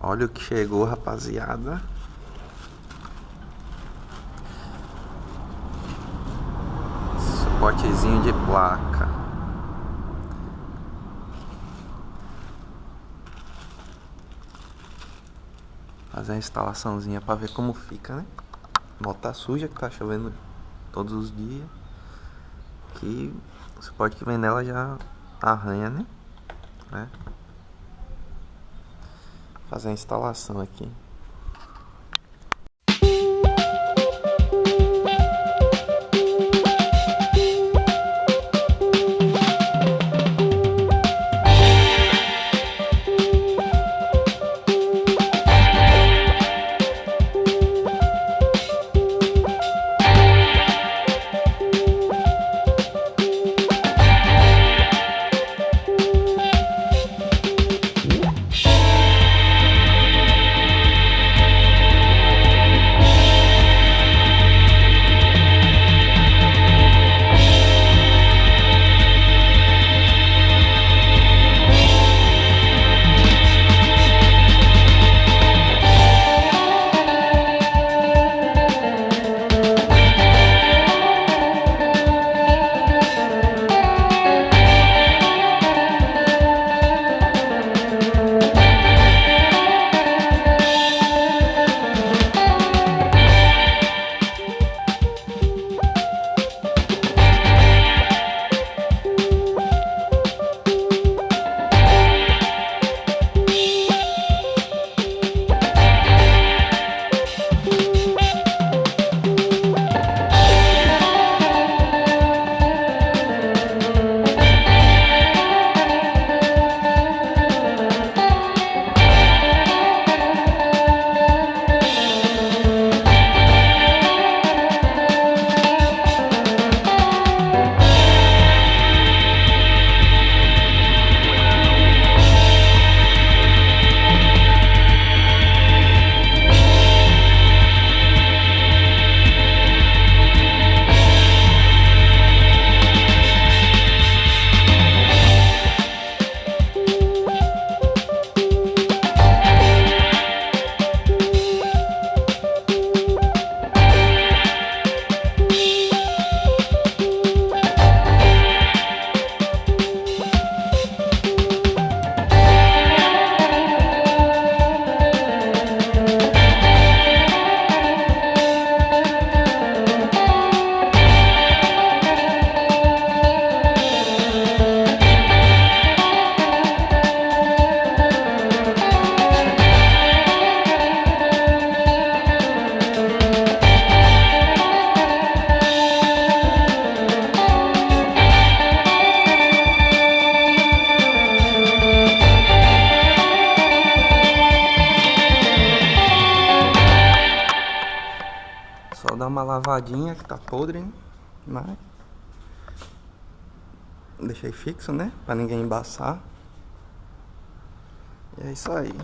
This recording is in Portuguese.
Olha o que chegou, rapaziada. Suportezinho de placa. Fazer a instalaçãozinha pra ver como fica, né? A moto tá suja, que tá chovendo todos os dias. Que o suporte que vem nela já arranha, né? Fazer a instalação aqui. Só dar uma lavadinha que tá podre, né? Mas deixei fixo, né? Pra ninguém embaçar. E é isso aí.